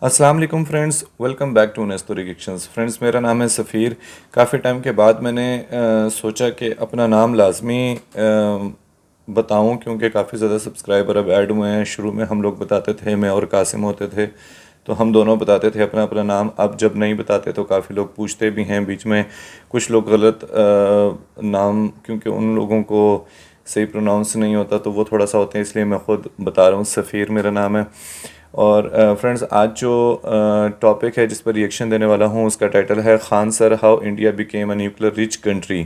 अस्सलाम वालेकुम friends, welcome back to Nesto reactions. Friends, मेरा नाम है सफ़ीर। काफ़ी टाइम के बाद मैंने सोचा कि अपना नाम लाजमी बताऊं, क्योंकि काफ़ी ज़्यादा सब्सक्राइबर अब ऐड हुए हैं। शुरू में हम लोग बताते थे, मैं और कासिम होते थे, तो हम दोनों बताते थे अपना अपना नाम। अब जब नहीं बताते तो काफ़ी लोग पूछते भी हैं, बीच में कुछ लोग गलत नाम, क्योंकि उन लोगों को सही प्रोनाउंस नहीं होता तो वो थोड़ा सा होते हैं, इसलिए मैं ख़ुद बता रहा हूँ। सफ़ीर मेरा नाम है। और फ्रेंड्स, आज जो टॉपिक है जिस पर रिएक्शन देने वाला हूँ, उसका टाइटल है Khan sir how India became a nuclear rich country.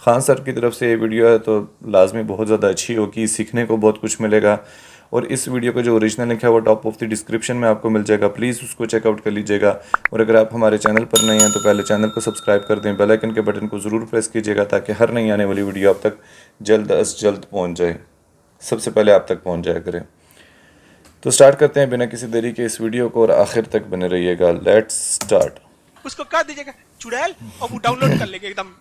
Khan sir की तरफ से ये वीडियो है तो लाजमी बहुत ज़्यादा अच्छी होगी, सीखने को बहुत कुछ मिलेगा। और इस वीडियो का जो ओरिजिनल लिंक है वो टॉप ऑफ द डिस्क्रिप्शन में आपको मिल जाएगा, प्लीज़ उसको चेकआउट कर लीजिएगा। और अगर आप हमारे चैनल पर नए हैं तो पहले चैनल को सब्सक्राइब कर दें, बेल आइकन के बटन को ज़रूर प्रेस कीजिएगा ताकि हर नई आने वाली वीडियो आप तक जल्द अज जल्द पहुँच जाए, सबसे पहले आप तक पहुँच जाया करें। तो स्टार्ट करते हैं बिना किसी देरी के इस वीडियो को, और आखिर तक बने रहिएगा। Let's start. उसको कह दीजिएगा चुड़ैल, और वो डाउनलोड कर लेंगे एकदम।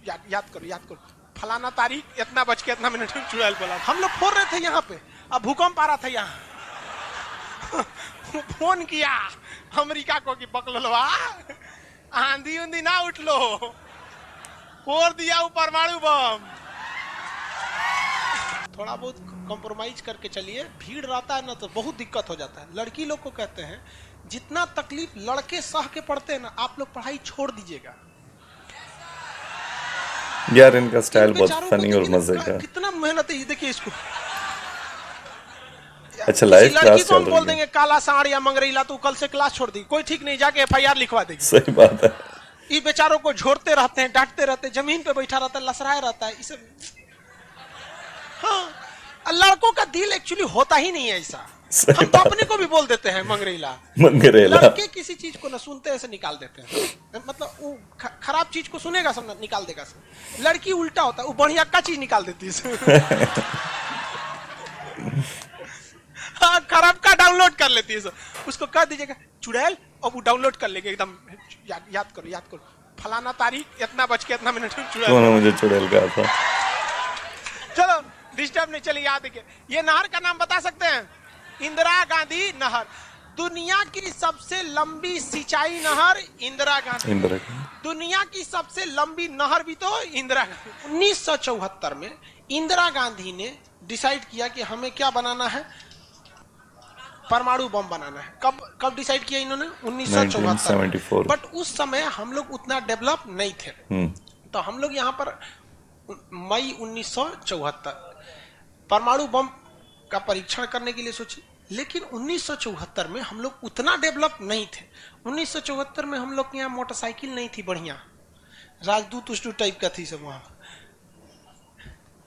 याद करो फलाना तारीख इतना बज के इतना मिनट में चुड़ैल बोला। हम लोग फोड़ रहे थे यहाँ पे, अब भूकंप आ रहा था यहाँ। फोन किया अमेरिका को कि बकलवा आंधी उंधी ना उठ लो, फोड़ दिया वो परमाणु बम। थोड़ा बहुत कॉम्प्रोमाइज करके चलिए, भीड़ रहता है ना तो बहुत दिक्कत हो जाता है। लड़की लोग को कहते हैं जितना तकलीफ लड़के सह के पढ़ते हैं ना, आप लोग पढ़ाई छोड़ दीजिएगा। यार इनका स्टाइल बहुत बेचारों को फनी और देखिए मजे ना, का। कितना मेहनत है। ये देखिए इसको, अच्छा, किसी लाइव लड़की क्लास को चल हम रही बोल है। देंगे काला साड़ या मंगरेला, तो कल से क्लास छोड़ दी, कोई ठीक नहीं, जाके एफआईआर लिखवा देगी। सही बात है। ये बेचारों को झोरते रहते हैं, डांटते रहते हैं, जमीन पे बैठा रहता है, लसराया रहता है। इसे हाँ, लड़कों का दिल एक्चुअली होता ही नहीं है ऐसा। सही हम तो बात अपने को भी बोल देते हैं मंगरेला। मंगरेला। लड़के किसी चीज को न सुनते ऐसे निकाल देते हैं, मतलब वो खराब चीज को सुनेगा सब निकाल देगा सब। लड़की उल्टा होता है, वो बढ़िया का चीज निकाल देती है। हाँ, खराब का डाउनलोड कर लेती है सब। उसको कह दीजिएगा चुड़ैल, और वो डाउनलोड कर लेंगे एकदम। याद करो फलाना तारीख इतना बज के इतना मिनट में चुड़ैल तूने बोला। मुझे चुड़ैल कहा था। चलो डिस्टर्ब नहीं, चलिए याद है। ये नहर का नाम बता सकते हैं? इंदिरा गांधी नहर। दुनिया की सबसे लंबी सिंचाई नहर इंदिरा गांधी। इंदिरा। दुनिया की सबसे लंबी नहर भी तो इंदिरा गांधी। 1974 में इंदिरा गांधी ने डिसाइड किया कि हमें क्या बनाना है, परमाणु बम बनाना है। कब डिसाइड किया इन्होंने? 1974। बट उस समय हम लोग उतना डेवलप नहीं थे, तो हम लोग यहाँ पर मई 1974 परमाणु बम का परीक्षण करने के लिए सोचे। लेकिन 1974 में हम लोग उतना डेवलप नहीं थे। 1974 में हम लोग के यहाँ मोटरसाइकिल नहीं थी बढ़िया, राजदूत उष्टू टाइप का थी सब। वहां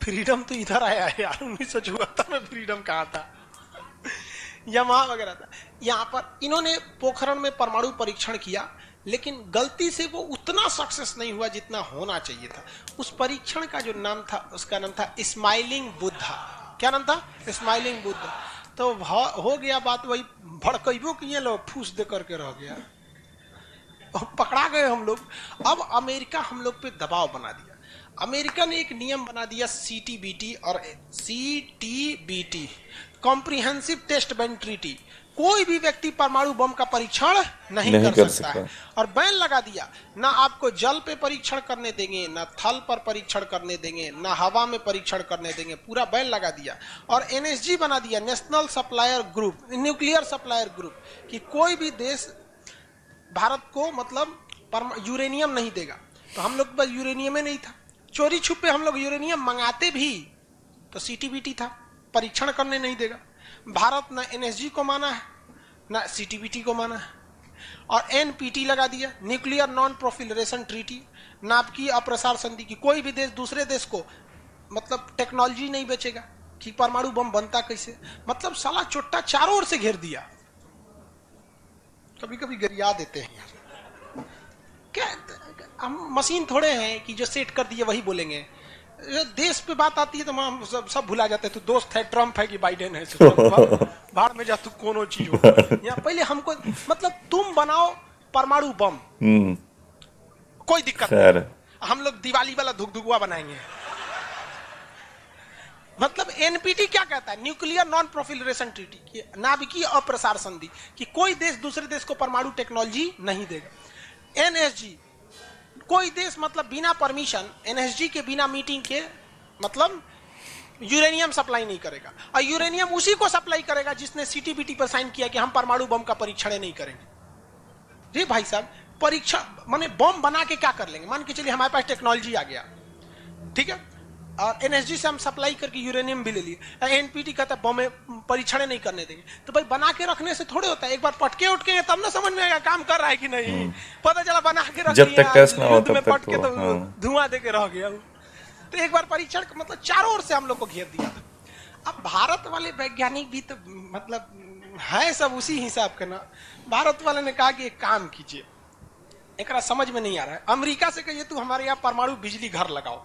फ्रीडम तो इधर आया है यार, 1974 में फ्रीडम कहाँ था? यमहा वगैरह था। यहाँ पर इन्होंने पोखरण में परमाणु परीक्षण किया, लेकिन गलती से वो उतना सक्सेस नहीं हुआ जितना होना चाहिए था। उस परीक्षण का जो नाम था, उसका नाम था स्माइलिंग बुद्धा। क्या नाम था? स्माइलिंग बुद्धा। तो हो गया बात वही, भड़कैबो किए लोग, फूस दे करके रह गया, पकड़ा गए हम लोग। अब अमेरिका हम लोग पे दबाव बना दिया। अमेरिका ने एक नियम बना दिया, सीटीबीटी और CTBT, comprehensive test ban treaty. कोई भी व्यक्ति परमाणु बम का परीक्षण नहीं कर सकता है। और बैन लगा दिया, ना आपको जल पे परीक्षण करने देंगे, ना थल पर परीक्षण करने देंगे, ना हवा में परीक्षण करने देंगे, पूरा बैन लगा दिया। और एनएसजी बना दिया, national supplier group, nuclear supplier group, कि कोई भी देश भारत को मतलब यूरेनियम नहीं देगा। तो हम लोग पास यूरेनियम नहीं था, चोरी छुपे हम लोग यूरेनियम मंगाते भी तो सीटीबीटी था, परीक्षण करने नहीं देगा। भारत ना एनएसजी को माना है, ना सीटीबीटी को माना है। और एनपीटी लगा दिया, न्यूक्लियर नॉन प्रोफिलरेशन ट्रीटी, नाभिकीय अप्रसार संधि, की कोई भी देश दूसरे देश को मतलब टेक्नोलॉजी नहीं बेचेगा कि परमाणु बम बनता कैसे। मतलब साला चोट्टा चारों ओर से घेर दिया। कभी कभी गरिया देते हैं यार, क्या हम मशीन थोड़े हैं कि जो सेट कर दिए वही बोलेंगे। देश पे बात आती है तो हम सब भुला जाते हैं। तू दोस्त है ट्रम्प है कि बाइडेन है, बाहर में जा तू कोनो चीज हो। या पहले हमको मतलब तुम बनाओ परमाणु बम, कोई दिक्कत नहीं, हम लोग दिवाली वाला धुकधुकुआ बनाएंगे। मतलब एनपीटी क्या कहता है? न्यूक्लियर नॉन प्रोफिलरेशन ट्रीटी, नाभिकीय अप्रसार संधि, कि कोई देश दूसरे देश को परमाणु टेक्नोलॉजी नहीं देगा। एनएसजी, कोई देश मतलब बिना परमिशन, एनएसजी के बिना मीटिंग के मतलब यूरेनियम सप्लाई नहीं करेगा, और यूरेनियम उसी को सप्लाई करेगा जिसने सीटीबीटी पर साइन किया कि हम परमाणु बम का परीक्षण नहीं करेंगे। जी भाई साहब, परीक्षण माने बम बना के क्या कर लेंगे? मान के चलिए हमारे पास टेक्नोलॉजी आ गया, ठीक है, और एनएसजी से हम सप्लाई करके यूरेनियम भी ले लिए, एनपीटी कहता है बम परीक्षण नहीं करने देंगे। तो भाई बना के रखने से थोड़े होता है, एक बार पटके उठके तब ना समझ में आएगा काम कर रहा है कि नहीं। पता चला बना के रख जब तक टेस्ट ना हो तब तक पटके तो धुआं दे के रह गया। तो एक बार परीक्षण मतलब चारों ओर से हम लोग को घेर दिया था। अब भारत वाले वैज्ञानिक भी तो मतलब है सब उसी हिसाब के ना। भारत वाले ने कहा कि एक काम कीजिए, एक समझ में नहीं आ रहा है, अमेरिका से कहिए तू हमारे यहाँ परमाणु बिजली घर लगाओ।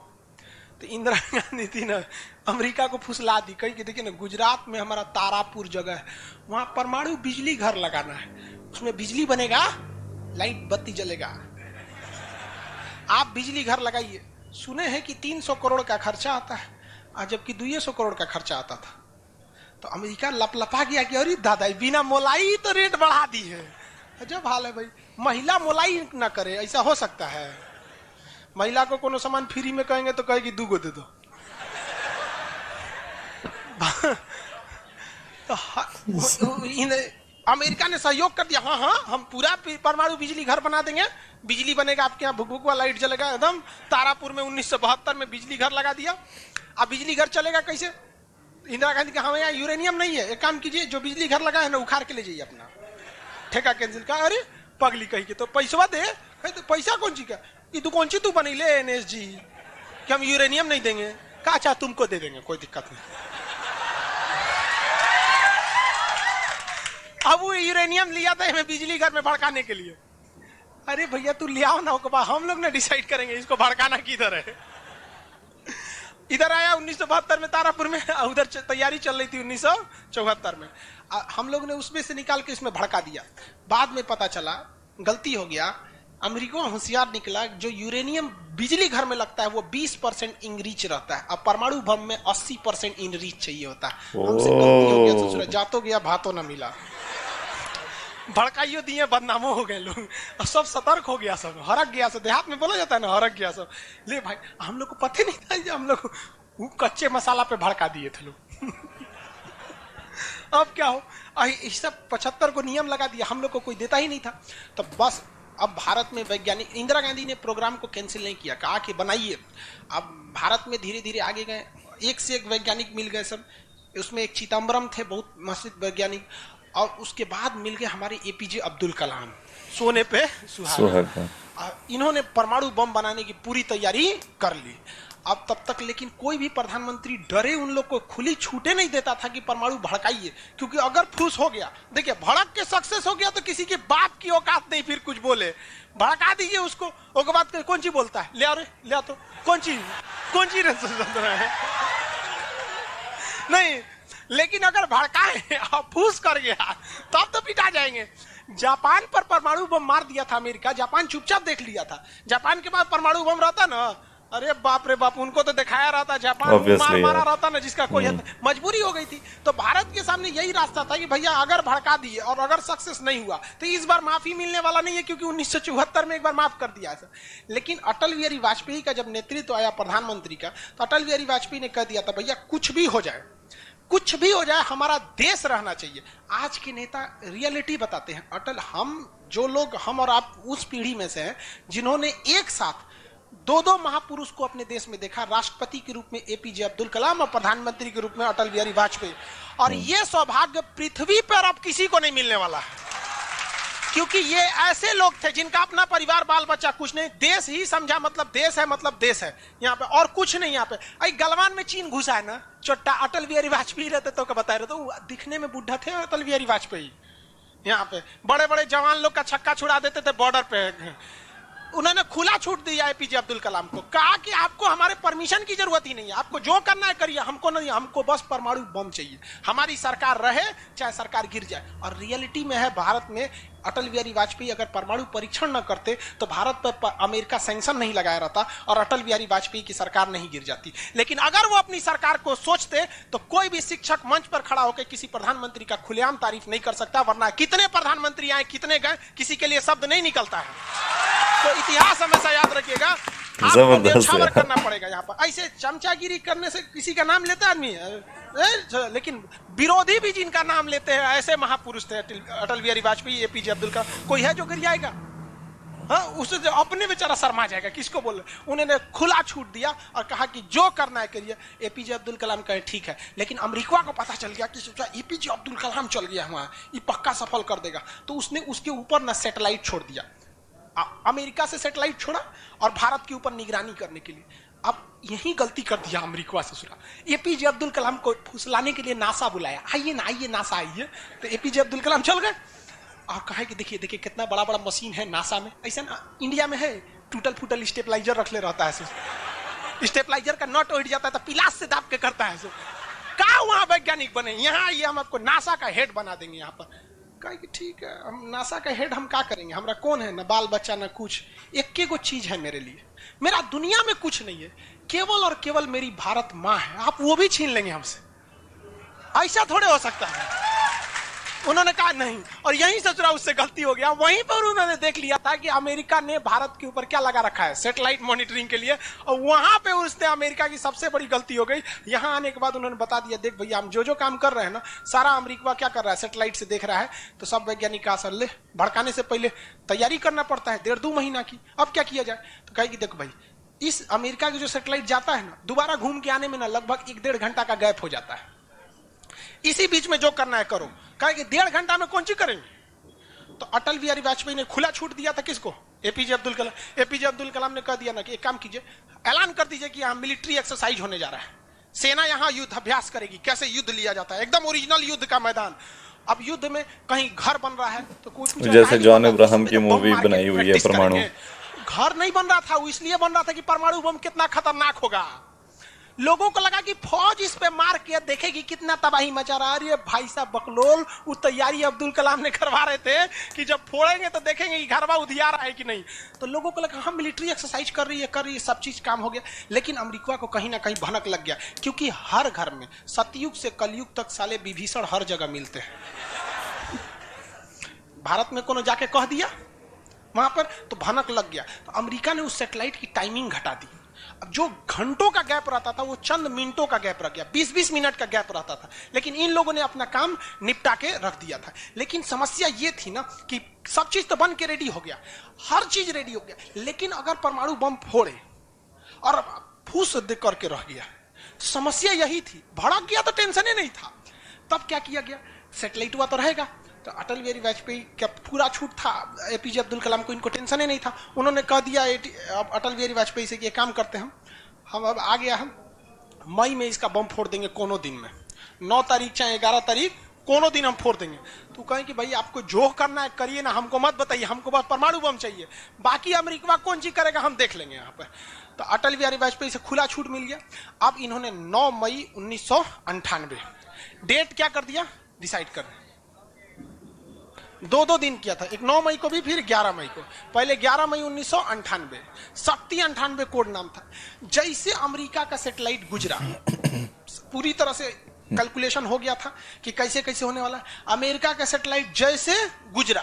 तो इंदिरा गांधी थी ना, अमेरिका को फुसला दी, कही कि देखिए ना गुजरात में हमारा तारापुर जगह है, वहां परमाणु बिजली घर लगाना है, उसमें बिजली बनेगा, लाइट बत्ती जलेगा, आप बिजली घर लगाइए। सुने हैं कि 300 करोड़ का खर्चा आता है, और जबकि 200 करोड़ का खर्चा आता था। तो अमेरिका लपलपा गया कि अरे दादा बिना मोलाई तो रेट बढ़ा दी है। अजब हाल है भाई, महिला मोलाई ना करे, ऐसा हो सकता है? महिला को कोनो सामान फ्री में कहेंगे तो कहेगी 2 गो दे दो। तो अमेरिका ने सहयोग कर दिया, हाँ हाँ हम पूरा परमाणु बिजली घर बना देंगे, बिजली बनेगा, आपके यहाँ भुकभुकवा लाइट जलेगा एकदम। तारापुर में 1972 में बिजली घर लगा दिया। अब बिजली घर चलेगा कैसे? इंदिरा गांधी का हमारे यहाँ यूरेनियम नहीं है, एक काम कीजिए जो बिजली घर लगा है ना उखाड़ के ले जाइए, अपना ठेका कैंसिल का। अरे पगली कही के तो पैसा दे, तो पैसा कौन सी का, ये तू कौन सी तू बनी ले एनएसजी कि हम यूरेनियम नहीं देंगे, कहा चाह तुमको दे देंगे, कोई दिक्कत नहीं। अब वो यूरेनियम लिया था हमें बिजली घर में भड़काने के लिए। अरे भैया तू ले आओ ना, हम लोग ने डिसाइड करेंगे इसको भड़काना किधर है। इधर आया 1972 में तारापुर में, उधर तैयारी चल रही थी 1974 में। हम लोग ने उसमें से निकाल के इसमें भड़का दिया। बाद में पता चला गलती हो गया, अमेरिका होशियार निकला, जो यूरेनियम बिजली घर में लगता है वो 20% इनरीच रहता है, अब परमाणु बम में 80% इनरीच चाहिए होता है। हमसे गलती हो गया, ससुरा जातो गया भातो ना मिला, भड़काइयो दिए बदनामो हो गए लोग, और सब सतर्क हो गया, सब हरक गया, सब देहात में बोला जाता है ना, हरक गया सब। ले भाई हम लोग को पता नहीं था, हम लोग कच्चे मसाला पे भड़का दिए थे लोग। अब क्या हो, सब 75 को नियम लगा दिया, हम लोग को कोई देता ही नहीं था। तो बस अब भारत में वैज्ञानिक, इंदिरा गांधी ने प्रोग्राम को कैंसिल नहीं किया, कहा कि बनाइए। अब भारत में धीरे धीरे आगे गए, एक से एक वैज्ञानिक मिल गए सब। उसमें एक चिदम्बरम थे, बहुत मशहूर वैज्ञानिक, और उसके बाद मिल गए हमारे एपीजे अब्दुल कलाम, सोने पे सुहागा। इन्होंने परमाणु बम बनाने की पूरी तैयारी कर ली। अब तब तक लेकिन कोई भी प्रधानमंत्री डरे उन लोग को खुली छूटे नहीं देता था कि परमाणु भड़काइए, क्योंकि अगर फूस हो गया, देखिए भड़क के सक्सेस हो गया तो किसी के बाप की औकात नहीं फिर कुछ बोले। भड़का दीजिए उसको, उसके बाद कौन सी बोलता है, ले आओ रे, ले आओ तो कौन सी है नहीं। लेकिन अगर भड़काए और फूस कर गया तब तो पिटा जाएंगे। जापान पर परमाणु बम मार दिया था अमेरिका, जापान चुपचाप देख लिया था। जापान के पास परमाणु बम रहता ना, अरे बाप रे बाप, उनको तो दिखाया रहता, जापान मारा रहता ना जिसका कोई मजबूरी हो गई थी। तो भारत के सामने यही रास्ता था कि भैया अगर भड़का दिए और अगर सक्सेस नहीं हुआ तो इस बार माफी मिलने वाला नहीं है, क्योंकि 1974 में एक बार माफ कर दिया था। लेकिन अटल बिहारी वाजपेयी का जब नेतृत्व आया प्रधानमंत्री का, तो अटल बिहारी वाजपेयी ने कह दिया था भैया कुछ भी हो जाए, कुछ भी हो जाए, हमारा देश रहना चाहिए। आज के नेता रियलिटी बताते हैं। अटल, हम जो लोग, हम और आप उस पीढ़ी में से हैं जिन्होंने एक साथ 2 महापुरुष को अपने देश में देखा, राष्ट्रपति के रूप में एपीजे अब्दुल कलाम और प्रधानमंत्री के रूप में अटल बिहारी वाजपेयी। और ये सौभाग्य पृथ्वी पर अब किसी को नहीं मिलने वाला है, क्योंकि ये ऐसे लोग थे जिनका अपना परिवार बाल बच्चा कुछ नहीं, देश ही समझा मतलब देश है, मतलब देश है यहाँ पे, और कुछ नहीं यहाँ पे। अरे गलवान में चीन घुसा है ना, चोट्टा अटल बिहारी वाजपेयी रहते तो बता रहे, तो दिखने में बुढ़ा थे अटल बिहारी वाजपेयी। यहाँ पे बड़े बड़े जवान लोग का छक्का छुड़ा देते थे बॉर्डर पे, उन्होंने खुला छूट दिया एपीजे अब्दुल कलाम को, कहा कि आपको हमारे परमिशन की जरूरत ही नहीं है, आपको जो करना है करिए, हमको नहीं, हमको बस परमाणु बम चाहिए, हमारी सरकार रहे चाहे सरकार गिर जाए। और रियलिटी में है, भारत में अटल बिहारी वाजपेयी अगर परमाणु परीक्षण न करते तो भारत पर अमेरिका सैंक्शन नहीं लगाया रहता और अटल बिहारी वाजपेयी की सरकार नहीं गिर जाती। लेकिन अगर वो अपनी सरकार को सोचते तो कोई भी शिक्षक मंच पर खड़ा होकर किसी प्रधानमंत्री का खुलेआम तारीफ नहीं कर सकता, वरना कितने प्रधानमंत्री आए कितने गए किसी के लिए शब्द नहीं निकलता है। तो इतिहास हमेशा याद रखिएगा, आपको न्यौछावर करना पड़ेगा। यहाँ पर ऐसे चमचागिरी करने से किसी का नाम लेता आदमी लेकिन विरोधी भी जिनका नाम लेते हैं ऐसे महापुरुष थे अटल बिहारी वाजपेयी, एपीजे अब्दुल कलाम। कोई है जो गिर जाएगा? हाँ, उसे जो अपने बेचारा शर्मा जाएगा, किसको बोल रहे। उन्होंने खुला छूट दिया और कहा कि जो करना है करिए। एपीजे अब्दुल कलाम कहे ठीक है, लेकिन अमेरिका को पता चल गया कि सोचा एपीजे अब्दुल कलाम चल गया वहां, ये पक्का सफल कर देगा, तो उसने उसके ऊपर ना सैटेलाइट छोड़ दिया, अमेरिका से सैटेलाइट छोड़ा और भारत के ऊपर निगरानी करने के लिए। अब यही गलती कर दिया अमेरिका से सुना। एपीजे अब्दुल कलाम को फुसलाने के लिए नासा बुलाया, आइए ना, आइए नासा आइए। तो एपीजे अब्दुल कलाम चल गए और कहा कि देखिए देखिए कितना बड़ा बड़ा मशीन है नासा में, ऐसा ना इंडिया में है, टूटल फूटल स्टेबलाइजर रख ले रहता है, स्टेबलाइजर का नट उठ जाता है तो पिलास से दाब के करता है। कहा वहां वैज्ञानिक बने, यहाँ आइए हम आपको नासा का हेड बना देंगे। यहाँ पर कहा कि ठीक है, हम नासा का हेड हम क्या करेंगे, हमारा कौन है, ना बाल बच्चा ना कुछ, एक को चीज है मेरे लिए, मेरा दुनिया में कुछ नहीं है, केवल और केवल मेरी भारत माँ है, आप वो भी छीन लेंगे हमसे, ऐसा थोड़े हो सकता है। उन्होंने कहा नहीं, और यहीं से चुरा उससे गलती हो गया। वहीं पर उन्होंने देख लिया था कि अमेरिका ने भारत के ऊपर क्या लगा रखा है, सैटेलाइट मॉनिटरिंग के लिए, और वहां पे उसने अमेरिका की सबसे बड़ी गलती हो गई। यहां आने के बाद उन्होंने बता दिया, देख भैया हम जो काम कर रहे हैं ना, सारा अमेरिका क्या कर रहा है, सैटेलाइट से देख रहा है। तो सब वैज्ञानिक का असर ले, भड़काने से पहले तैयारी करना पड़ता है 1.5-2 महीना की। अब क्या किया जाए, तो कहे कि देखो भाई, इस अमेरिका की जो सैटेलाइट जाता है ना, दोबारा घूम के आने में ना लगभग 1-1.5 घंटा का गैप हो जाता है। इसी बीच में जो करना है करो। कहा कि 1.5 घंटा में कौन सी करेंगे। तो अटल बिहारी वाजपेयी ने खुला छूट दिया था किसको, एपीजे अब्दुल कलाम। एपीजे अब्दुल कलाम ने कह दिया ना कि एक काम कीजिए, ऐलान कर दीजिए कि यहाँ मिलिट्री एक्सरसाइज होने जा रहा है, सेना यहाँ युद्ध अभ्यास करेगी, कैसे युद्ध लिया जाता है, एकदम ओरिजिनल युद्ध का मैदान। अब युद्ध में कहीं घर बन रहा है तो कुछ जैसे जॉन अब्राहम की मूवी बनाई हुई है परमाणु। घर नहीं बन रहा था, वो इसलिए बन रहा था कि परमाणु बम कितना खतरनाक होगा। लोगों को लगा कि फौज इस पे मार के देखेगी कितना तबाही मचा रहा है। अरे भाई साहब बकलोल, वो तैयारी अब्दुल कलाम ने करवा रहे थे कि जब फोड़ेंगे तो देखेंगे कि घरवा उधिया रहा है कि नहीं। तो लोगों को लगा हम मिलिट्री एक्सरसाइज कर रही है, सब चीज काम हो गया। लेकिन अमेरिका को कहीं ना कहीं भनक लग गया, क्योंकि हर घर में सतयुग से कलयुग तक साले विभीषण हर जगह मिलते हैं। भारत में कोनो जाके कह दिया वहां पर तो भनक लग गया। तो अमेरिका ने उस सैटेलाइट की टाइमिंग घटा दी। अब जो घंटों का गैप रहता था वो चंद मिनटों का गैप रह गया, 20-20 मिनट का गैप रहता था। लेकिन इन लोगों ने अपना काम निपटा के रख दिया था। लेकिन समस्या ये थी ना कि सब चीज तो बन के रेडी हो गया, हर चीज रेडी हो गया, लेकिन अगर परमाणु बम फोड़े और फूस दे करके रह गया, समस्या यही थी। भड़क गया तो टेंशन ही नहीं था। तब क्या किया गया, सैटेलाइट हुआ तो रहेगा। तो अटल बिहारी वाजपेयी का पूरा छूट था, एपीजे अब्दुल कलाम को इनको टेंशन ही नहीं था। उन्होंने कह दिया अटल बिहारी वाजपेयी से कि ये काम करते हैं हम अब आ गया, हम मई में इसका बम फोड़ देंगे, कोनो दिन में 9 तारीख चाहे 11 तारीख कोनो दिन हम फोड़ देंगे। तो कहें कि भाई आपको जो करना है करिए ना, हमको मत बताइए, हमको बस परमाणु बम चाहिए, बाकी अमेरिका कौन चीज करेगा हम देख लेंगे यहाँ पर। तो अटल बिहारी वाजपेयी से खुला छूट मिल गया। अब इन्होंने 9 मई 1998 डेट क्या कर दिया, डिसाइड कर 2 दिन किया था, एक 9 मई को भी, फिर 11 मई को। पहले 11 मई 1998 शक्ति 98 कोड नाम था। जैसे अमेरिका का सैटेलाइट गुजरा, पूरी तरह से कैलकुलेशन हो गया था कि कैसे कैसे होने वाला है। अमेरिका का सैटेलाइट जैसे गुजरा,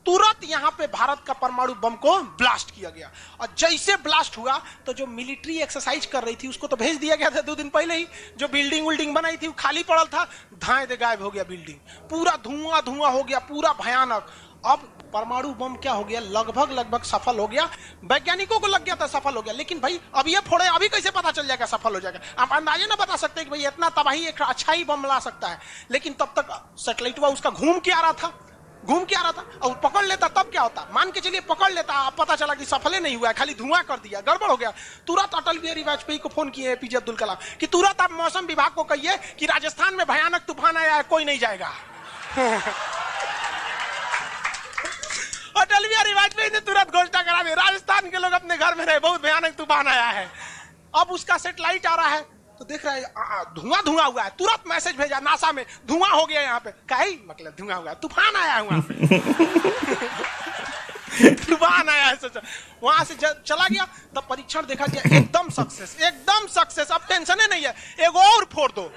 तुरंत यहां पे भारत का परमाणु बम को ब्लास्ट किया गया। और जैसे ब्लास्ट हुआ तो जो मिलिट्री एक्सरसाइज कर रही थी उसको तो भेज दिया गया था 2 दिन पहले ही। जो बिल्डिंग विल्डिंग बनाई थी वो खाली पड़ल था, धाए दे गायब हो गया बिल्डिंग, पूरा धुआं धुआं हो गया, पूरा भयानक। अब परमाणु बम क्या हो गया, लगभग सफल हो गया। वैज्ञानिकों को लग गया था सफल हो गया, लेकिन भाई अब ये फोड़े, अभी कैसे पता चल जाएगा सफल हो जाएगा। आप अंदाजे ना बता सकते कि भाई इतना तबाही एक अच्छा ही बम ला सकता है। लेकिन तब तक सैटेलाइट हुआ उसका घूम के आ रहा था और पकड़ लेता तब क्या होता, मान के चलिए पकड़ लेता, अब पता चला कि सफल नहीं हुआ, खाली धुआं कर दिया, गड़बड़ हो गया। तुरंत अटल बिहारी वाजपेयी को फोन किए एपीजे अब्दुल कलाम कि तुरंत आप मौसम विभाग को कहिए कि राजस्थान में भयानक तूफान आया है, कोई नहीं जाएगा। अटल बिहारी वाजपेयी ने तुरंत घोषणा करा दी, कि राजस्थान के लोग अपने घर में रहे, बहुत भयानक तूफान आया है। अब उसका सेटेलाइट आ रहा है तो देख रहा है धुआं धुआं हुआ है, तुरंत मैसेज भेजा नासा में, धुआं हो गया यहाँ पे। कहीं मतलब धुआं हुआ, तूफान आया है वहां तूफान आया है। सोचा वहां से चला गया, तब परीक्षण देखा गया, एकदम सक्सेस, एकदम सक्सेस। अब टेंशन ही नहीं है, एक और फोड़ दो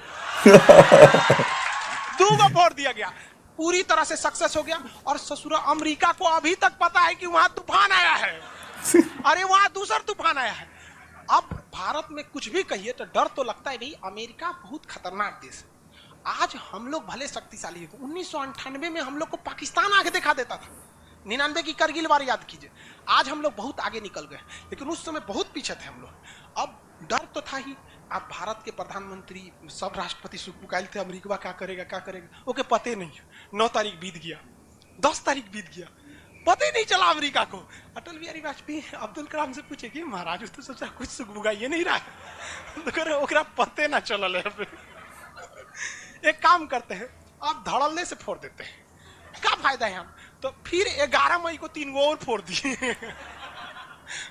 दूगो फोड़ दिया गया, पूरी तरह से सक्सेस हो गया। और ससुरा अमेरिका को अभी तक पता है कि वहां तूफान आया है, अरे वहां दूसरा तूफान आया है। अब भारत में कुछ भी कहिए तो डर तो लगता है, नहीं अमेरिका बहुत खतरनाक देश है। आज हम लोग भले शक्तिशाली है, 1998 में हम लोग को पाकिस्तान आगे दिखा देता था, 99 की करगिल वार याद कीजिए। आज हम लोग बहुत आगे निकल गए, लेकिन उस समय बहुत पीछे थे हम लोग। अब डर तो था ही। अब भारत के प्रधानमंत्री सब राष्ट्रपति सुखपुकाइल थे, अमेरिका क्या करेगा क्या करेगा, ओके पते नहीं। 9 तारीख बीत गया, 10 तारीख बीत गया, पता ही नहीं चला अमेरिका को। अटल बिहारी वाजपेयी अब्दुल कलाम से पूछे कि महाराज तो सोचा कुछ सुखबुगाइए नहीं रहा, तो करे ओकरा पते ना चलल है। एक काम करते हैं, आप धड़ल्ले से फोड़ देते हैं, क्या फायदा है हम। तो फिर 11 मई को 3 गो और फोड़ दिए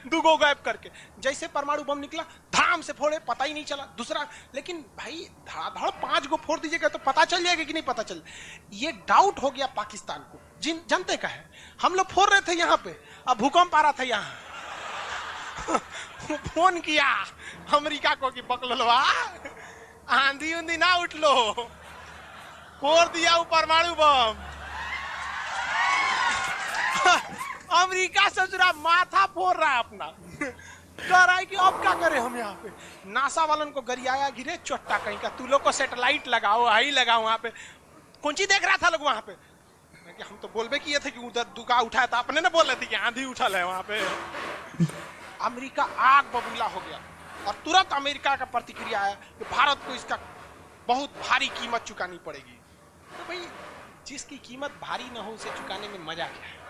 2 गो गायब करके। जैसे परमाणु बम निकला धाम से फोड़े, पता ही नहीं चला दूसरा। लेकिन भाई धड़ाधड़ 5 गो फोड़ दीजिएगा तो पता चल जाएगा कि नहीं पता चल। ये डाउट हो गया पाकिस्तान को, जनते का है। हम लोग फोड़ रहे थे यहाँ पे, अब भूकंप आ रहा था यहाँ फोन किया अमेरिका को कि बकलवा आंधी उंधी ना उठ लो, फोड़ दिया वो परमाणु बम अमेरिका ससुरा माथा फोड़ रहा है अपना, कह रहा है कि अब क्या करें हम यहाँ पे। नासा वालन को गरियाया गिरे चोट्टा कहीं का, तू लोग को सेटेलाइट लगाओ, हाई लगाओ वहां पे। कौन ची देख रहा था लोग वहां पे, हम तो बोलबे किए थे कि उधर दुका उठाया था, अपने ने बोले थे कि आंधी उठल है वहां पे। अमेरिका आग बबूला हो गया और तुरंत अमेरिका का प्रतिक्रिया आया कि भारत को इसका बहुत भारी कीमत चुकानी पड़ेगी। तो भाई जिसकी कीमत भारी ना हो उसे चुकाने में मजा क्या है।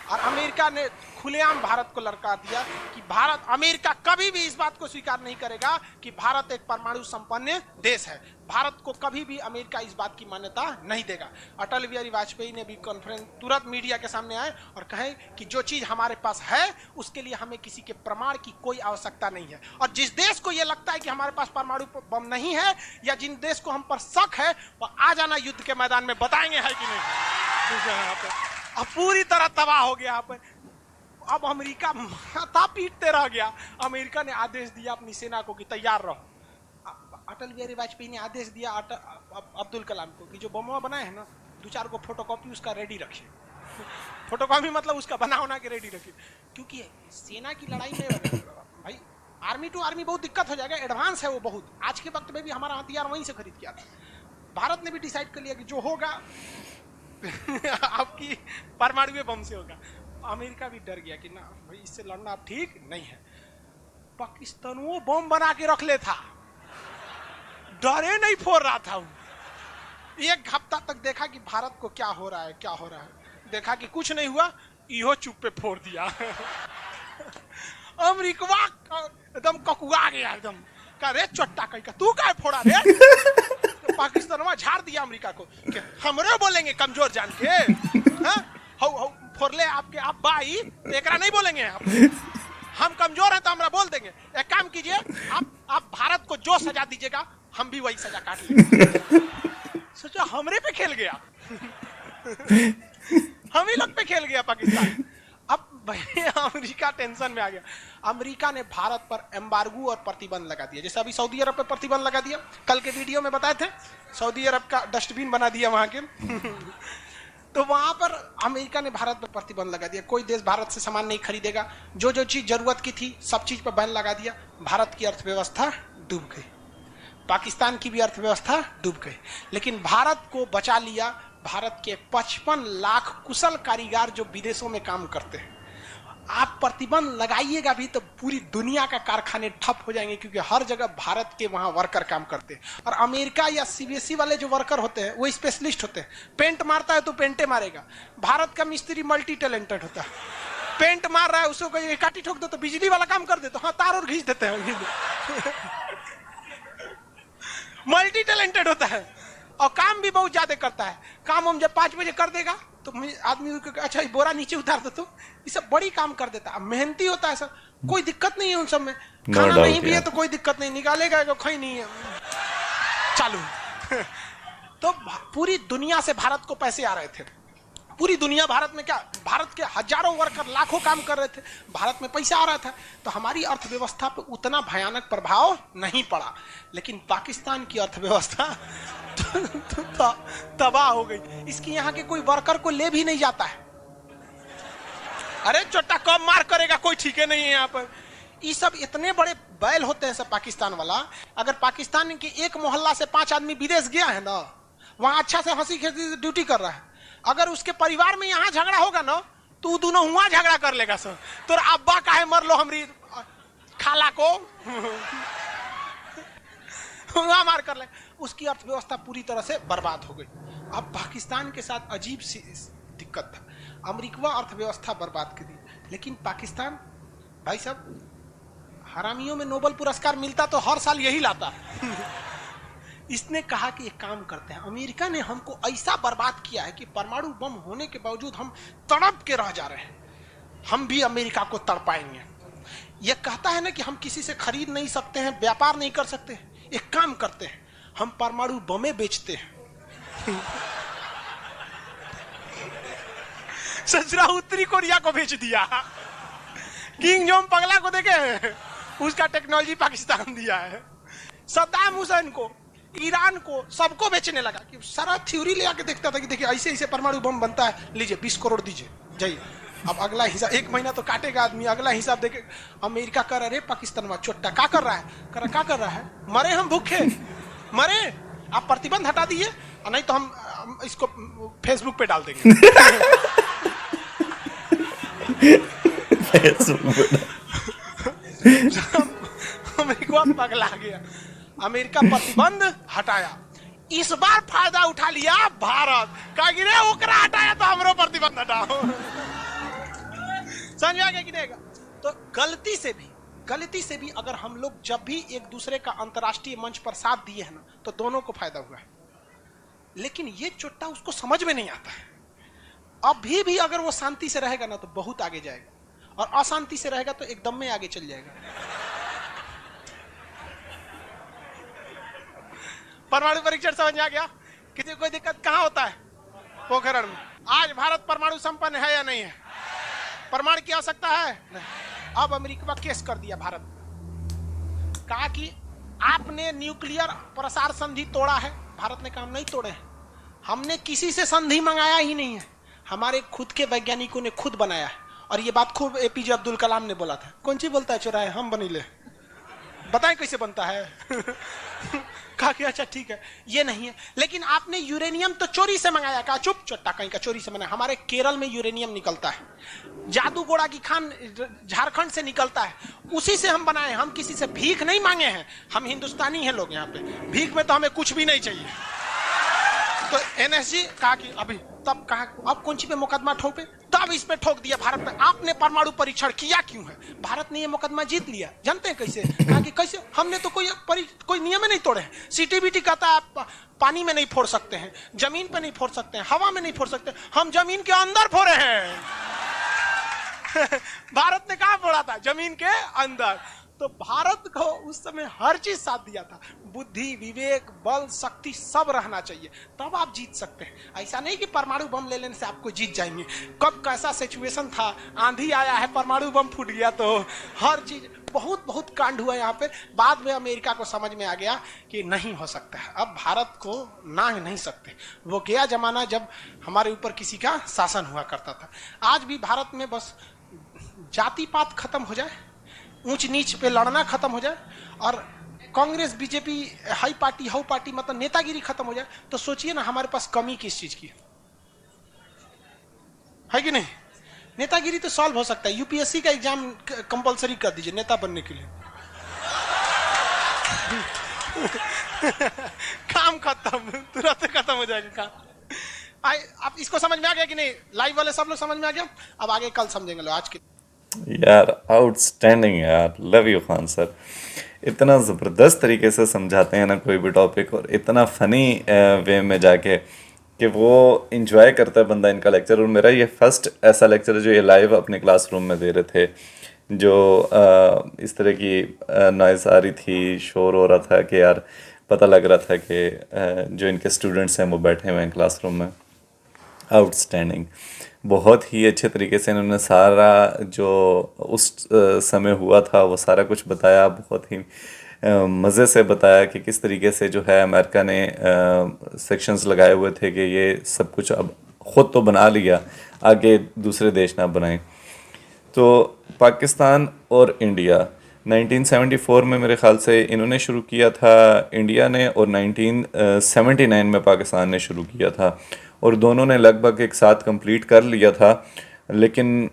और अमेरिका ने खुलेआम भारत को लड़का दिया कि भारत, अमेरिका कभी भी इस बात को स्वीकार नहीं करेगा कि भारत एक परमाणु संपन्न देश है। भारत को कभी भी अमेरिका इस बात की मान्यता नहीं देगा। अटल बिहारी वाजपेयी ने भी कॉन्फ्रेंस तुरंत मीडिया के सामने आए और कहे कि जो चीज हमारे पास है उसके लिए हमें किसी के प्रमाण की कोई आवश्यकता नहीं है। और जिस देश को यह लगता है कि हमारे पास परमाणु बम नहीं है या जिन देश को हम पर शक है वो आ जाना युद्ध के मैदान में, बताएंगे है कि नहीं। अब पूरी तरह तबाह हो गया। अब अमेरिका माथा पीटते रह गया। अमेरिका ने आदेश दिया अपनी सेना को कि तैयार रहो। अटल बिहारी वाजपेयी ने आदेश दिया अब्दुल कलाम को कि जो बम बनाए हैं ना, 2-4 को फोटोकॉपी उसका रेडी रखिए। फोटोकॉपी मतलब उसका बना के रेडी रखिए, क्योंकि सेना की लड़ाई में भाई आर्मी टू आर्मी बहुत दिक्कत हो जाएगा, एडवांस है वो बहुत। आज के वक्त में भी हमारा हथियार वहीं से खरीद किया था। भारत ने भी डिसाइड कर लिया कि जो होगा आपकी परमाणु बम से होगा। अमेरिका भी डर गया कि ना भाई इससे लड़ना अब ठीक नहीं है। पाकिस्तान वो बम बना के रख ले था, डरे नहीं फोड़ रहा था। 1 हफ्ता तक देखा कि भारत को क्या हो रहा है क्या हो रहा है, देखा कि कुछ नहीं हुआ, इहो चुप पे फोड़ दिया अमेरिका एकदम ककुआ गया, एकदम कह रे चट्टा कहीं का तू क्या फोड़ा रे तो पाकिस्तान झाड़ दिया अमेरिका को कि हमरे बोलेंगे कमजोर जान के, फोड़ले आपके आप बाई एकरा नहीं बोलेंगे आप, हम कमजोर हैं तो हमरा बोल देंगे। एक काम कीजिए, आप भारत को जो सजा दीजिएगा हम भी वही सजा काट लेंगे। सोचा हमरे पे खेल गया हम ही लोग पे खेल गया पाकिस्तान। अब भाई अमेरिका टेंशन में आ गया। अमेरिका ने भारत पर एम्बार्गो और प्रतिबंध लगा दिया, जैसे अभी सऊदी अरब पे प्रतिबंध लगा दिया, कल के वीडियो में बताए थे, सऊदी अरब का डस्टबिन बना दिया वहां के तो वहां पर अमेरिका ने भारत पर प्रतिबंध लगा दिया। कोई देश भारत से सामान नहीं खरीदेगा, जो जो चीज जरूरत की थी सब चीज पर बैन लगा दिया। भारत की अर्थव्यवस्था डूब गई, पाकिस्तान की भी अर्थव्यवस्था डूब गई, लेकिन भारत को बचा लिया भारत के 55 लाख कुशल कारीगर जो विदेशों में काम करते हैं। आप प्रतिबंध लगाइएगा भी तो पूरी दुनिया का कारखाने ठप हो जाएंगे, क्योंकि हर जगह भारत के वहां वर्कर काम करते हैं। और अमेरिका या सीबीएसई वाले जो वर्कर होते हैं वो स्पेशलिस्ट होते हैं, पेंट मारता है तो पेंटे मारेगा। भारत का मिस्त्री मल्टी टैलेंटेड होता है, पेंट मार रहा है उसको कोई काटी ठोक दो तो बिजली वाला काम कर दे तो हाँ तार और घींच देते हैं मल्टी टैलेंटेड होता है। और काम भी बहुत ज्यादा करता है। काम हम जब 5 बजे कर देगा तो आदमी अच्छा ये बोरा नीचे उतार दो, तो ये सब बड़ी काम कर देता है, मेहनती होता है सर, कोई दिक्कत नहीं है उन सब में। खाना नहीं भी है तो कोई दिक्कत नहीं, निकालेगा तो कहीं नहीं है, चालू। तो पूरी दुनिया से भारत को पैसे आ रहे थे, पूरी दुनिया, भारत में क्या, भारत के हजारों वर्कर लाखों काम कर रहे थे, भारत में पैसा आ रहा था, तो हमारी अर्थव्यवस्था पे उतना भयानक प्रभाव नहीं पड़ा। लेकिन पाकिस्तान की अर्थव्यवस्था तबाह हो गई। इसकी यहाँ के कोई वर्कर को ले भी नहीं जाता है। अरे चोटा कब मार करेगा कोई ठीक है नहीं है यहाँ पर। ये सब इतने बड़े बैल होते हैं सब पाकिस्तान वाला। अगर पाकिस्तान के एक मोहल्ला से 5 आदमी विदेश गया है ना, वहां अच्छा से हंसी खेसी ड्यूटी कर रहा है, अगर उसके परिवार में यहाँ झगड़ा होगा ना तो दोनों वहां झगड़ा कर लेगा सर, तो अब्बा काहे मर लो हमारी खाला को वहां मार कर ले। उसकी अर्थव्यवस्था पूरी तरह से बर्बाद हो गई। अब पाकिस्तान के साथ अजीब सी दिक्कत था, अमेरिका अर्थव्यवस्था बर्बाद कर दी, लेकिन पाकिस्तान भाई साहब हरामियों में नोबेल पुरस्कार मिलता तो हर साल यही लाता। इसने कहा कि एक काम करते हैं, अमेरिका ने हमको ऐसा बर्बाद किया है कि परमाणु बम होने के बावजूद हम तड़प के रह जा रहे हैं, हम भी अमेरिका को तड़पाएंगे। यह कहता है ना कि हम किसी से खरीद नहीं सकते हैं, व्यापार नहीं कर सकते, एक काम करते हैं हम परमाणु बमें बेचते हैं। सजरा उत्तरी कोरिया को बेच दिया, किंग जोंग पगला को देखे उसका टेक्नोलॉजी पाकिस्तान दिया है, सद्दाम हुसैन को, ईरान को, सबको बेचने लगा कि सारा थ्योरी ले आके देखता था कि देखिए ऐसे ऐसे परमाणु बम बनता है, लीजिए 20 करोड़ दीजिए जाइए। अब अगला हिसाब 1 महीना तो काटेगा आदमी, अगला हिसाब देखे। अमेरिका कर रहे पाकिस्तान में चोट्टा क्या कर रहा है, क्या कर रहा है, मरे हम भूखे मरे, आप प्रतिबंध हटा दीजिए नहीं तो हम इसको फेसबुक पे डाल देंगे। अमेरिका पगला गया, अमेरिका प्रतिबंध हटाया, इस बार फायदा उठा लिया भारत, कहा कि रे ओकरा हटाया तो हमरो प्रतिबंध हटाओ। समझ आ गया कि नहीं? तो गलती से भी अगर हम लोग जब भी एक दूसरे का अंतर्राष्ट्रीय मंच पर साथ दिए हैं ना तो दोनों को फायदा हुआ है, लेकिन ये चुट्टा उसको समझ में नहीं आता है। अभी भी अगर वो शांति से रहेगा ना तो बहुत आगे जाएगा, और अशांति से रहेगा तो एकदम में आगे चल जाएगा। परमाणु परीक्षण समझ में आ गया? किसी कोई दिक्कत कहां होता है? पोखरण में। आज भारत परमाणु संपन्न है या नहीं है? परमाणु की आवश्यकता है नहीं। अब अमेरिका केस कर दिया भारत, कहा कि आपने न्यूक्लियर प्रसार संधि तोड़ा है। भारत ने कहा हम नहीं तोड़े हैं, हमने किसी से संधि मंगाया ही नहीं है, हमारे खुद के वैज्ञानिकों ने खुद बनाया है। और ये बात खूब एपीजे अब्दुल कलाम ने बोला था। कौन सी बोलता है चुराए हम बनीले, बताएं कैसे बनता है। कहा कि अच्छा ठीक है ये नहीं है, लेकिन आपने यूरेनियम तो चोरी से मंगाया। कहा चुप चट्टा कहीं का चोरी से मंगाया, हमारे केरल में यूरेनियम निकलता है, जादूगोड़ा की खान झारखंड से निकलता है, उसी से हम बनाए। हम किसी से भीख नहीं मांगे हैं, हम हिंदुस्तानी हैं लोग, यहाँ पे भीख में तो हमें कुछ भी नहीं चाहिए। तो एनएसजी कहा कि अभी तब कहा अब कौन सी पे मुकदमा ठोके, तब इस पे ठोक दिया भारत पे। आपने परमाणु परीक्षण किया क्यों है? भारत ने ये मुकदमा जीत लिया। जानते हैं कैसे? कहा कि कैसे, हमने तो कोई नियम नहीं तोड़े हैं। सीटीबीटी कहता है आप पानी में नहीं फोड़ सकते हैं, जमीन पे नहीं फोड़ सकते हैं, हवा में नहीं फोड़ सकते, हम जमीन के अंदर फोड़े हैं। भारत ने कहा फोड़ा था? जमीन के अंदर। तो भारत को उस समय हर चीज साथ दिया था, बुद्धि, विवेक, बल, शक्ति सब रहना चाहिए, तब आप जीत सकते हैं। ऐसा नहीं कि परमाणु बम ले लेने से आपको जीत जाएंगे। कब कैसा सिचुएशन था, आंधी आया है, परमाणु बम फूट गया, तो हर चीज बहुत कांड हुआ यहाँ पे। बाद में अमेरिका को समझ में आ गया कि नहीं हो सकता है, अब भारत को नांग नहीं सकते। वो गया जमाना जब हमारे ऊपर किसी का शासन हुआ करता था। आज भी भारत में बस जाति पात खत्म हो जाए, ऊंच नीच पे लड़ना खत्म हो जाए, और Congress BJP high party how party मतलब नेतागिरी खत्म हो जाए, तो सोचिए ना हमारे पास कमी किस चीज की है कि नहीं? नेतागिरी तो सॉल्व हो सकता है। यूपीएससी का एग्जाम कंपलसरी कर दीजिए नेता बनने के लिए। काम खत्म, तुरंत खत्म हो जाएगा काम। आप इसको समझ में आ गया कि नहीं? लाइव वाले सब लोग समझ में आ गया? अब आगे कल समझेंगे लोग। आज के यार आउटस्टैंडिंग यार, लव यू खान सर। इतना ज़बरदस्त तरीके से समझाते हैं ना कोई भी टॉपिक, और इतना फ़नी वे में जाके कि वो इंजॉय करता है बंदा इनका लेक्चर। और मेरा ये फर्स्ट ऐसा लेक्चर है जो ये लाइव अपने क्लासरूम में दे रहे थे, जो इस तरह की नॉइज़ आ रही थी, शोर हो रहा था कि यार पता लग रहा था कि जो इनके स्टूडेंट्स हैं वो बैठे हुए हैं क्लासरूम में। आउटस्टैंडिंग, बहुत ही अच्छे तरीके से इन्होंने सारा जो उस समय हुआ था वो सारा कुछ बताया, बहुत ही मज़े से बताया कि किस तरीके से जो है अमेरिका ने सेक्शंस लगाए हुए थे कि ये सब कुछ अब ख़ुद तो बना लिया, आगे दूसरे देश ना बनाएं। तो पाकिस्तान और इंडिया 1974 में मेरे ख़्याल से इन्होंने शुरू किया था इंडिया ने, और 1979 में पाकिस्तान ने शुरू किया था, और दोनों ने लगभग एक साथ कंप्लीट कर लिया था। लेकिन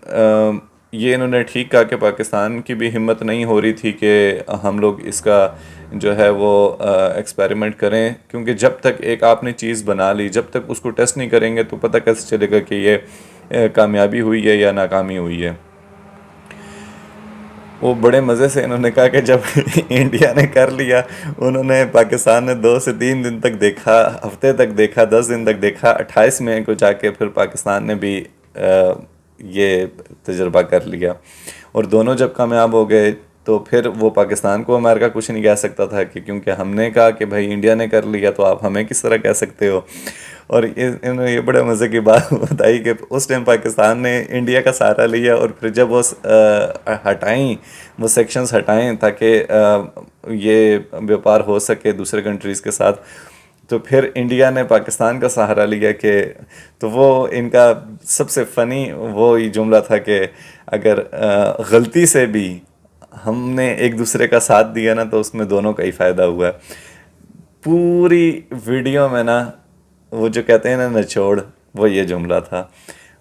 ये इन्होंने ठीक कहा कि पाकिस्तान की भी हिम्मत नहीं हो रही थी कि हम लोग इसका जो है वो एक्सपेरिमेंट करें, क्योंकि जब तक एक आपने चीज़ बना ली, जब तक उसको टेस्ट नहीं करेंगे तो पता कैसे चलेगा कि ये कामयाबी हुई है या नाकामी हुई है। वो बड़े मज़े से इन्होंने कहा कि जब इंडिया ने कर लिया, उन्होंने पाकिस्तान ने 2 से 3 दिन तक देखा, हफ्ते तक देखा, 10 दिन तक देखा, 28 मई को जाके फिर पाकिस्तान ने भी ये तजर्बा कर लिया। और दोनों जब कामयाब हो गए तो फिर वो पाकिस्तान को अमेरिका कुछ नहीं कह सकता था कि क्योंकि हमने कहा कि भाई इंडिया ने कर लिया तो आप हमें किस तरह कह सकते हो। और इन्होंने ये बड़े मज़े की बात बताई कि उस टाइम पाकिस्तान ने इंडिया का सहारा लिया, और फिर जब वो हटाई, वो सेक्शंस हटाएं ताकि ये व्यापार हो सके दूसरे कंट्रीज़ के साथ, तो फिर इंडिया ने पाकिस्तान का सहारा लिया कि, तो वो इनका सबसे फ़नी वो ये जुमला था कि अगर गलती से भी हमने एक दूसरे का साथ दिया ना तो उसमें दोनों का ही फ़ायदा हुआ है। पूरी वीडियो में ना वो जो कहते हैं ना निचोड़, वो ये जुमला था,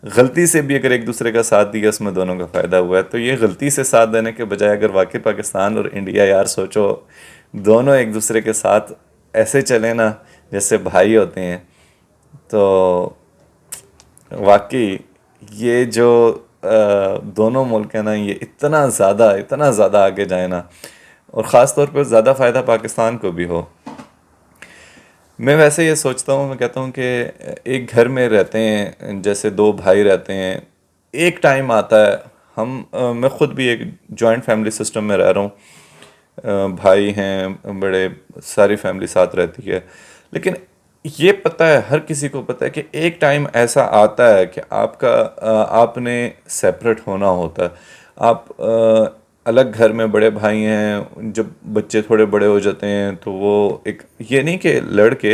गलती से भी अगर एक दूसरे का साथ दिया उसमें दोनों का फ़ायदा हुआ है। तो ये गलती से साथ देने के बजाय अगर वाकई पाकिस्तान और इंडिया, यार सोचो, दोनों एक दूसरे के साथ ऐसे चले ना जैसे भाई होते हैं, तो वाकई ये जो दोनों मुल्क हैं ना, ये इतना ज़्यादा आगे जाए ना, और ख़ास तौर पर ज़्यादा फ़ायदा पाकिस्तान को भी हो। मैं वैसे ये सोचता हूँ, मैं कहता हूँ कि एक घर में रहते हैं, जैसे 2 भाई रहते हैं, एक टाइम आता है मैं ख़ुद भी एक जॉइंट फैमिली सिस्टम में रह रहा हूँ, भाई हैं बड़े, सारी फैमिली साथ रहती है, लेकिन ये पता है, हर किसी को पता है कि एक टाइम ऐसा आता है कि आपने सेपरेट होना होता है। आप अलग घर में बड़े भाई हैं, जब बच्चे थोड़े बड़े हो जाते हैं तो वो एक, ये नहीं कि लड़के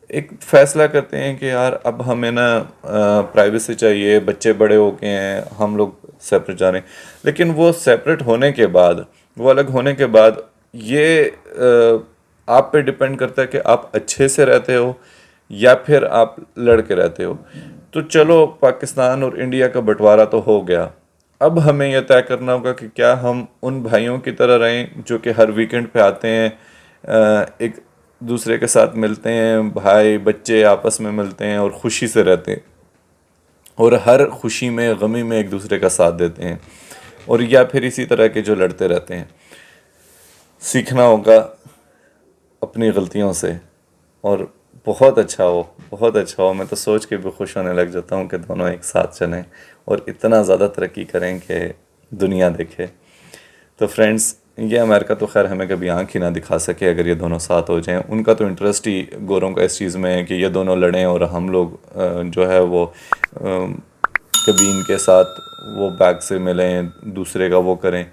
एक फ़ैसला करते हैं कि यार अब हमें ना प्राइवेसी चाहिए, बच्चे बड़े हो गए हैं, हम लोग सेपरेट जा रहे हैं। लेकिन वो सेपरेट होने के बाद, वो अलग होने के बाद, ये आप पे डिपेंड करता है कि आप अच्छे से रहते हो या फिर आप लड़ के रहते हो। तो चलो, पाकिस्तान और इंडिया का बंटवारा तो हो गया, अब हमें यह तय करना होगा कि क्या हम उन भाइयों की तरह रहें जो कि हर वीकेंड पे आते हैं, एक दूसरे के साथ मिलते हैं, भाई बच्चे आपस में मिलते हैं और ख़ुशी से रहते हैं, और हर खुशी में गमी में एक दूसरे का साथ देते हैं, और या फिर इसी तरह के जो लड़ते रहते हैं। सीखना होगा अपनी गलतियों से, और बहुत अच्छा हो। मैं तो सोच के भी खुश होने लग जाता हूँ कि दोनों एक साथ चलें और इतना ज़्यादा तरक्की करें कि दुनिया देखे। तो फ्रेंड्स, ये अमेरिका तो खैर हमें कभी आँख ही ना दिखा सके अगर ये दोनों साथ हो जाएं। उनका तो इंटरेस्ट ही गोरों का इस चीज़ में है कि ये दोनों लड़ें और हम लोग जो है वो कभी इनके साथ वो बैग से मिलें, दूसरे का वो करें।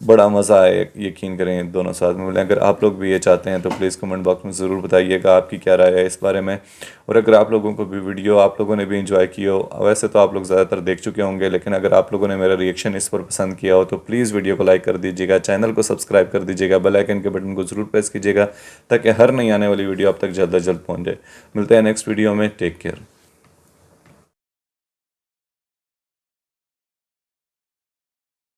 बड़ा मज़ा आए, यकीन करें, दोनों साथ में मिलें। अगर आप लोग भी ये चाहते हैं तो प्लीज़ कमेंट बॉक्स में ज़रूर बताइएगा आपकी क्या राय है इस बारे में। और अगर आप लोगों को भी वीडियो, आप लोगों ने भी एंजॉय किया हो, वैसे तो आप लोग ज़्यादातर देख चुके होंगे, लेकिन अगर आप लोगों ने मेरा रिएक्शन इस पर पसंद किया हो तो प्लीज़ वीडियो को लाइक कर दीजिएगा, चैनल को सब्सक्राइब कर दीजिएगा, बेल आइकन के बटन को ज़रूर प्रेस कीजिएगा ताकि हर नई आने वाली वीडियो आप तक जल्द अज जल्द पहुँच जाए। मिलते हैं नेक्स्ट वीडियो में। Take care.